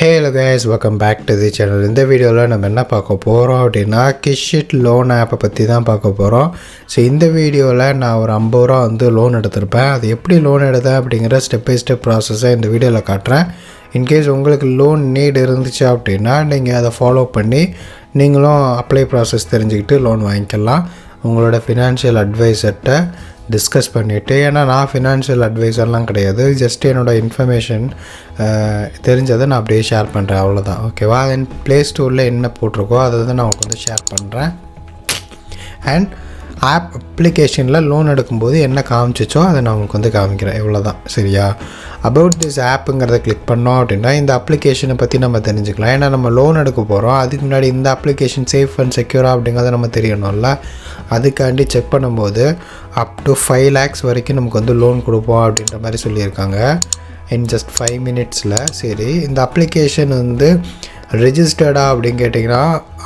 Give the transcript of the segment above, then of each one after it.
Hello guys, welcome back to the channel. இந்த வீடியோவில் நம்ம என்ன பார்க்க போகிறோம் அப்படின்னா கிஷிட் லோன் ஆப்பை பற்றி தான் பார்க்க போகிறோம். ஸோ இந்த வீடியோவில் நான் ஒரு 50 ரூபா வந்து லோன் எடுத்திருப்பேன். அது எப்படி லோன் எடுத்தேன் அப்படிங்கிற ஸ்டெப் பை ஸ்டெப் ப்ராசஸை இந்த வீடியோவில் காட்டுறேன். இன்கேஸ் உங்களுக்கு லோன் நீட் இருந்துச்சு அப்படின்னா நீங்கள் அதை ஃபாலோ பண்ணி நீங்களும் அப்ளை ப்ராசஸ் தெரிஞ்சுக்கிட்டு லோன் வாங்கிக்கலாம். உங்களோட ஃபினான்ஷியல் அட்வைசர்கிட்ட டிஸ்கஸ் பண்ணிவிட்டு, ஏன்னா நான் ஃபினான்ஷியல் அட்வைசர்லாம் கிடையாது, ஜஸ்ட் என்னோடய இன்ஃபர்மேஷன் தெரிஞ்சதை நான் அப்படியே ஷேர் பண்ணுறேன், அவ்வளோதான். ஓகேவா? தென் ப்ளே ஸ்டோரில் என்ன போட்டிருக்கோ அதை தான் நான் உங்களுக்கு வந்து ஷேர் பண்ணுறேன். அண்ட் ஆப் அப்ளிகேஷனில் லோன் எடுக்கும்போது என்ன காமிச்சிச்சோ அதை நான் உங்களுக்கு வந்து காமிக்கிறேன், இவ்வளோ தான். சரியா? அபவுட் திஸ் ஆப்புங்கிறத கிளிக் பண்ணோம் அப்படின்னா இந்த அப்ளிகேஷனை பற்றி நம்ம தெரிஞ்சுக்கலாம். ஏன்னா நம்ம லோன் எடுக்க போகிறோம், அதுக்கு முன்னாடி இந்த அப்ளிகேஷன் சேஃப் அண்ட் செக்யூரா அப்படிங்கிறத நம்ம தெரியணும்ல. அதுக்காண்டி செக் பண்ணும்போது அப் டு 5 lakhs வரைக்கும் நமக்கு வந்து லோன் கொடுப்போம் அப்படின்ற மாதிரி சொல்லியிருக்காங்க இன் ஜஸ்ட் 5 minutesல. சரி, இந்த அப்ளிகேஷன் வந்து ரெஜிஸ்டர்டா அப்படின்னு கேட்டிங்கன்னா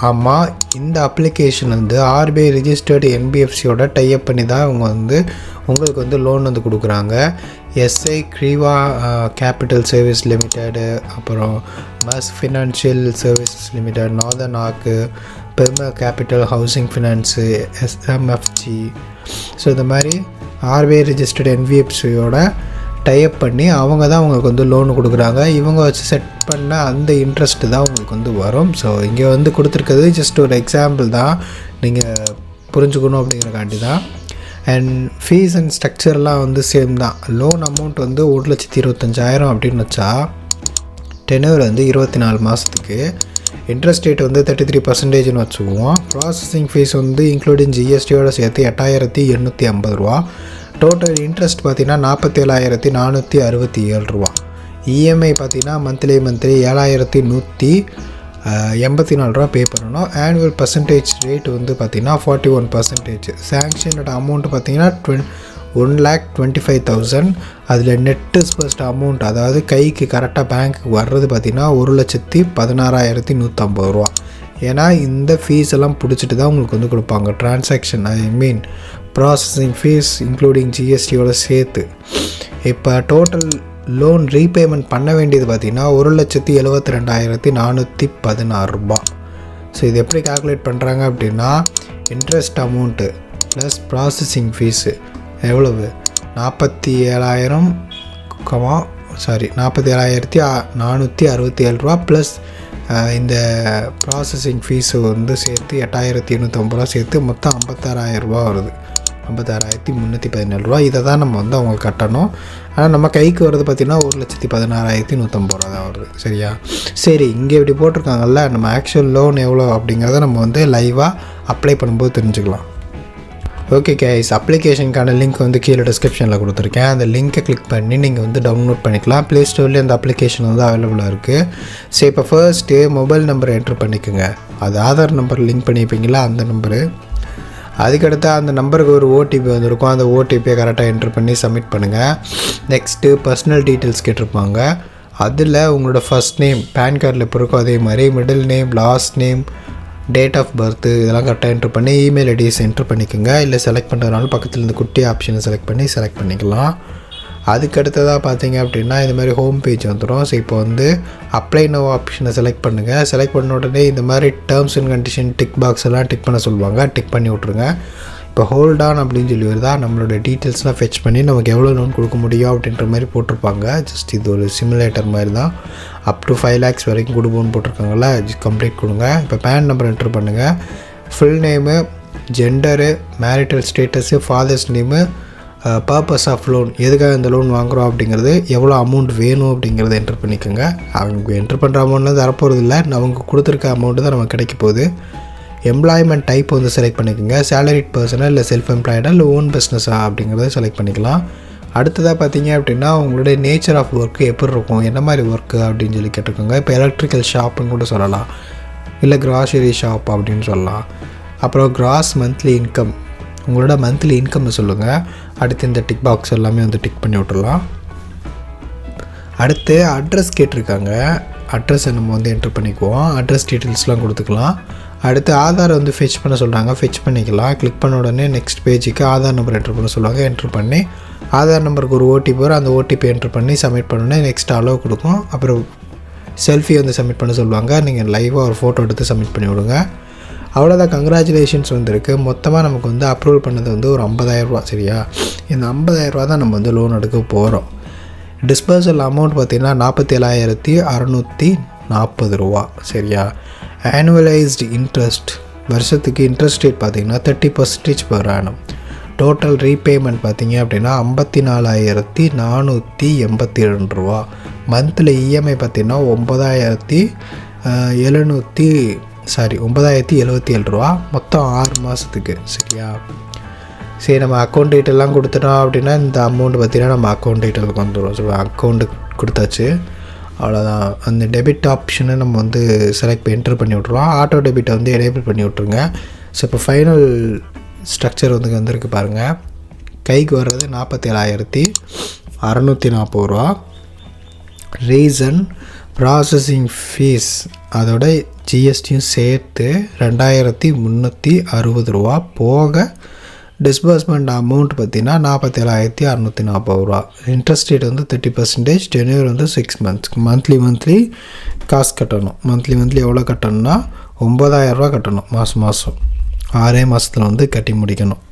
ஆமாம், இந்த அப்ளிகேஷன் வந்து ஆர்பிஐ ரெஜிஸ்டர்டு என்பிஎஃப்சியோட டைப் பண்ணி தான் அவங்க வந்து உங்களுக்கு வந்து லோன் வந்து கொடுக்குறாங்க. SI Creva capital services limited, அப்புறம் MAS financial services limited, Northern Arc, பெர்மா capital housing finance, SMFG. So இந்த மாதிரி ஆர்பிஐ ரெஜிஸ்டர்டு என்பிஎஃப்சியோட டைப் பண்ணி அவங்க தான் உங்களுக்கு வந்து லோன் கொடுக்குறாங்க. இவங்க வச்சு செட் பண்ண அந்த இன்ட்ரெஸ்ட்டு தான் உங்களுக்கு வந்து வரும். ஸோ இங்கே வந்து கொடுத்துருக்கிறது ஜஸ்ட் ஒரு எக்ஸாம்பிள் தான், நீங்கள் புரிஞ்சுக்கணும் அப்படிங்கிறக்காண்டி தான். அண்ட் ஃபீஸ் அண்ட் ஸ்ட்ரக்சர்லாம் வந்து சேம் தான். லோன் அமௌண்ட் வந்து 1,25,000 அப்படின்னு வச்சா டெனூர் வந்து 24 மாதத்துக்கு. இன்ட்ரெஸ்ட் ரேட் வந்து 33% வச்சுக்குவோம். ப்ராசஸிங் ஃபீஸ் வந்து இன்க்ளூடிங் ஜிஎஸ்டியோட சேர்த்து 8,850 ரூபா. டோட்டல் இன்ட்ரெஸ்ட் பார்த்திங்கன்னா 47,467 ரூபா. இஎம்ஐ பார்த்திங்கன்னா மந்த்லி 7,184 ரூபா பே பண்ணணும். ஆனுவல் பர்சன்டேஜ் ரேட் வந்து பார்த்திங்கன்னா 41%. சேங்ஷனோட அமௌண்ட் பார்த்திங்கன்னா 1,25,000. அதில் நெட் டிஸ்பர்ஸ்ட் அமௌண்ட், அதாவது கைக்கு கரெக்டாக பேங்க்கு வர்றது பார்த்திங்கன்னா 1,16,150 ரூபா. ஏன்னா இந்த ஃபீஸ் எல்லாம் பிடிச்சிட்டு தான் உங்களுக்கு வந்து கொடுப்பாங்க. ட்ரான்சாக்ஷன் ஐ மீன் ப்ராசஸிங் ஃபீஸ் இன்க்ளூடிங் ஜிஎஸ்டியோட சேர்த்து. இப்போ டோட்டல் லோன் ரீபேமெண்ட் பண்ண வேண்டியது பார்த்திங்கன்னா 1,72,416 ரூபா. ஸோ இது எப்படி கால்குலேட் பண்ணுறாங்க அப்படின்னா interest amount plus processing fees எவ்வளவு 47,467 ரூபா ப்ளஸ் இந்த ப்ராசஸிங் ஃபீஸு வந்து சேர்த்து 8,850 ரூபா சேர்த்து மொத்தம் 56,000 ரூபா வருது. 56,317 ரூபா. இதை தான் நம்ம வந்து அவங்க கட்டணும். ஆனால் நம்ம கைக்கு வருது பார்த்திங்கன்னா 1,16,150 ரூபா தான் வருது. சரியா? சரி, இங்கே இப்படி போட்டிருக்காங்கல்ல, நம்ம ஆக்சுவல் லோன் எவ்வளோ அப்படிங்கிறத நம்ம வந்து லைவாக அப்ளை பண்ணும்போது தெரிஞ்சுக்கலாம். ஓகே கைஸ், அப்ளிகேஷனுக்கான லிங்க் வந்து கீழே டிஸ்கிரிப்ஷனில் கொடுத்துருக்கேன். அந்த லிங்க்கை கிளிக் பண்ணி நீங்கள் வந்து டவுன்லோட் பண்ணிக்கலாம். ப்ளே ஸ்டோர்லேயே அந்த அப்ளிகேஷன் வந்து அவைலபிளாக இருக்குது. சரி, இப்போ ஃபர்ஸ்ட்டு மொபைல் நம்பர் என்ட்ரு பண்ணிக்கோங்க. அது ஆதார் நம்பர் லிங்க் பண்ணியிருப்பீங்களா, அந்த நம்பரு. அதுக்கடுத்து அந்த நம்பருக்கு ஒரு ஓடிபி வந்திருக்கும். அந்த ஓடிபியை கரெக்டாக என்ட்ரு பண்ணி சப்மிட் பண்ணுங்கள். நெக்ஸ்ட்டு பர்சனல் டீட்டெயில்ஸ் கேட்டிருப்பாங்க. அதில் உங்களோட ஃபர்ஸ்ட் நேம் பேன் கார்டில் இப்போ இருக்கும் அதே மாதிரி, middle name, last name, date of birth இதெல்லாம் கரெக்டாக என்ட்ரு பண்ணி இமெயில் ஐடிஸ் என்ட்ரு பண்ணிக்கோங்க. இல்லை செலக்ட் பண்ணுறதுனால பக்கத்தில் இந்த குட்டி ஆப்ஷனை செலக்ட் பண்ணிக்கலாம். அதுக்கடுத்ததாக பார்த்தீங்க அப்படின்னா இது மாதிரி ஹோம் பேஜ் வந்துடும். ஸோ இப்போ வந்து அப்ளை நோ ஆப்ஷனை செலக்ட் பண்ணுங்கள். செலக்ட் பண்ண உடனே இந்த மாதிரி terms and condition tick box எல்லாம் டிக் பண்ண சொல்லுவாங்க. டிக் பண்ணி விட்ருங்க. இப்போ ஹோல்ட் ஆன் அப்படின்னு சொல்லி வருதா, நம்மளோட டீட்டெயில்ஸ்லாம் ஃபெச் பண்ணி நமக்கு எவ்வளோ லோன் கொடுக்க முடியும் அப்படின்ற மாதிரி போட்டிருப்பாங்க. ஜஸ்ட் இது ஒரு சிமுலேட்டர் மாதிரி தான். அப் டு 5 lakhs வரைக்கும் கொடுப்போன்னு போட்டிருக்காங்களா, கம்ப்ளீட் கொடுங்க. இப்போ பேன் நம்பர் என்ட்ரு பண்ணுங்கள். Full name, gender, marital status, father's name, purpose of loan, எதுக்காக இந்த லோன் வாங்குகிறோம் அப்படிங்கிறது, எவ்வளோ அமௌண்ட் வேணும் அப்படிங்கிறத என்ட்ரு பண்ணிக்கோங்க. அவங்க என்ட்ரு பண்ணுற அமௌண்ட்லாம் தரப்போகிறது இல்லை, அவங்க கொடுத்துருக்க அமௌண்ட்டு தான் நமக்கு கிடைக்க போகுது. எம்ப்ளாய்மெண்ட் டைப் வந்து செலக்ட் பண்ணிக்கோங்க. சேலரிட் பர்சனாக இல்லை செல்ஃப் எம்ப்ளாய்டாக இல்லை ஓன் பிஸ்னஸா அப்படிங்கிறத செலக்ட் பண்ணிக்கலாம். அடுத்ததாக பார்த்தீங்க அப்படின்னா உங்களுடைய நேச்சர் ஆஃப் ஒர்க்கு எப்படி இருக்கும், என்ன மாதிரி ஒர்க்கு அப்படின்னு சொல்லி கேட்டிருக்கோங்க. இப்போ எலக்ட்ரிக்கல் ஷாப்புன்னு கூட சொல்லலாம், இல்லை கிராசரி ஷாப் அப்படின்னு சொல்லலாம். அப்புறம் கிராஸ் மந்த்லி இன்கம், உங்களோட மந்த்லி இன்கம் சொல்லுங்கள். அடுத்து இந்த டிக் பாக்ஸ் எல்லாமே வந்து டிக் பண்ணி விட்டுடலாம். அடுத்து அட்ரஸ் கேட்டிருக்காங்க. அட்ரஸை நம்ம வந்து என்ட்ரு பண்ணிக்குவோம். அட்ரஸ் டீட்டெயில்ஸ்லாம் கொடுத்துக்கலாம். அடுத்து ஆதார் வந்து ஃபெச் பண்ண சொல்கிறாங்க, ஃபெச் பண்ணிக்கலாம். கிளிக் பண்ண உடனே நெக்ஸ்ட் பேஜுக்கு ஆதார் நம்பர் என்ட்ரு பண்ண சொல்லுவாங்க. என்ட்ரு பண்ணி ஆதார் நம்பருக்கு ஒரு ஓடிபி வரும், அந்த ஓடிபி என்ட்ரு பண்ணி சப்மிட் பண்ணோன்னே நெக்ஸ்ட் அலோவ் கொடுக்கும். அப்புறம் செல்ஃபி வந்து சப்மிட் பண்ண சொல்லுவாங்க. நீங்கள் லைவாக ஒரு ஃபோட்டோ எடுத்து சப்மிட் பண்ணி விடுங்க. அவ்வளோதான், கங்க்ராச்சுலேஷன்ஸ் வந்துருக்கு. மொத்தமாக நமக்கு வந்து அப்ரூவல் பண்ணது வந்து ஒரு 50,000 சரியா? இந்த 50,000 தான் நம்ம வந்து லோன் எடுக்க போகிறோம். டிஸ்பர்சல் அமௌண்ட் பார்த்திங்கன்னா 47,640 சரியா? ஆனுவலைஸ்டு இன்ட்ரெஸ்ட் வருஷத்துக்கு இன்ட்ரெஸ்ட் ரேட் பார்த்திங்கன்னா 30% per annum. டோட்டல் ரீபேமெண்ட் பார்த்திங்க அப்படின்னா 54,482 மந்த்லி இஎம்ஐ பார்த்திங்கன்னா 9,077 மொத்தம் 6 மாதத்துக்கு சரியா? சரி, நம்ம அக்கௌண்ட் டீட்டெயிலாம் கொடுத்துட்டோம் அப்படின்னா இந்த அமௌண்ட் பார்த்திங்கன்னா நம்ம அக்கௌண்ட் டீட்டெயிலுக்கு வந்துடும். ஸோ அக்கௌண்ட்டுக்கு கொடுத்தாச்சு, அவ்வளோதான். அந்த டெபிட் ஆப்ஷனை நம்ம வந்து செலக்ட் என்ட்ரு பண்ணி விட்ருவோம். ஆட்டோ டெபிட்டை வந்து எனேபிள் பண்ணி விட்ருங்க. ஸோ இப்போ ஃபைனல் ஸ்ட்ரக்சர் வந்து வந்திருக்கு பாருங்கள். கைக்கு வர்றது 47,640. ரீசன் ப்ராசஸிங் ஃபீஸ் அதோட ஜிஎஸ்டியும் சேர்த்து 2,360 போக டிஸ்பர்ஸ்மெண்ட் அமௌண்ட் பார்த்திங்கன்னா 47,640. இன்ட்ரெஸ்ட் ரேட் வந்து 30%, டென்யூர் வந்து 6 months. மந்த்லி காசு கட்டணும். மந்த்லி எவ்வளோ கட்டணும்னா 9,000 கட்டணும் மாதம். 6 மாதத்தில் வந்து கட்டி முடிக்கணும்.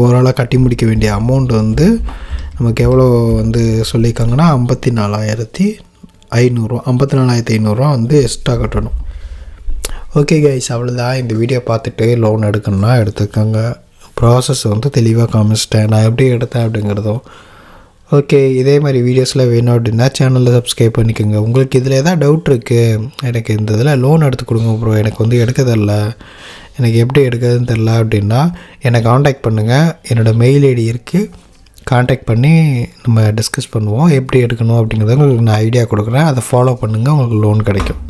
ஓவராலாக கட்டி முடிக்க வேண்டிய அமௌண்ட் வந்து நமக்கு எவ்வளோ வந்து சொல்லியிருக்காங்கன்னா 54,500 வந்து எக்ஸ்ட்ரா கட்டணும். ஓகே கைஸ், அவ்வளோதான். இந்த வீடியோ பார்த்துட்டு லோன் எடுக்கணும்னா எடுத்துக்கோங்க. ப்ராசஸ் வந்து தெளிவாக காமிச்சிட்டேன், நான் எப்படி எடுத்தேன் அப்படிங்கிறதும். ஓகே, இதே மாதிரி வீடியோஸில் வேணும் அப்படின்னா சேனலில் சப்ஸ்கிரைப் பண்ணிக்கோங்க. உங்களுக்கு இதில் எதாவது டவுட் இருக்குது, எனக்கு இந்த இதில் லோன் எடுத்து கொடுங்க ப்ரோ, எனக்கு வந்து எடுக்க தெரில, எனக்கு எப்படி எடுக்கிறதுன்னு தெரில அப்படின்னா என்னை காண்டாக்ட் பண்ணுங்கள். என்னோடய மெயில் ஐடி இருக்குது, காண்டாக்ட் பண்ணி நம்ம டிஸ்கஸ் பண்ணுவோம். எப்படி எடுக்கணும் அப்படிங்கிறத உங்களுக்கு நான் ஐடியா கொடுக்குறேன். அதை ஃபாலோ பண்ணுங்கள், உங்களுக்கு லோன் கிடைக்கும்.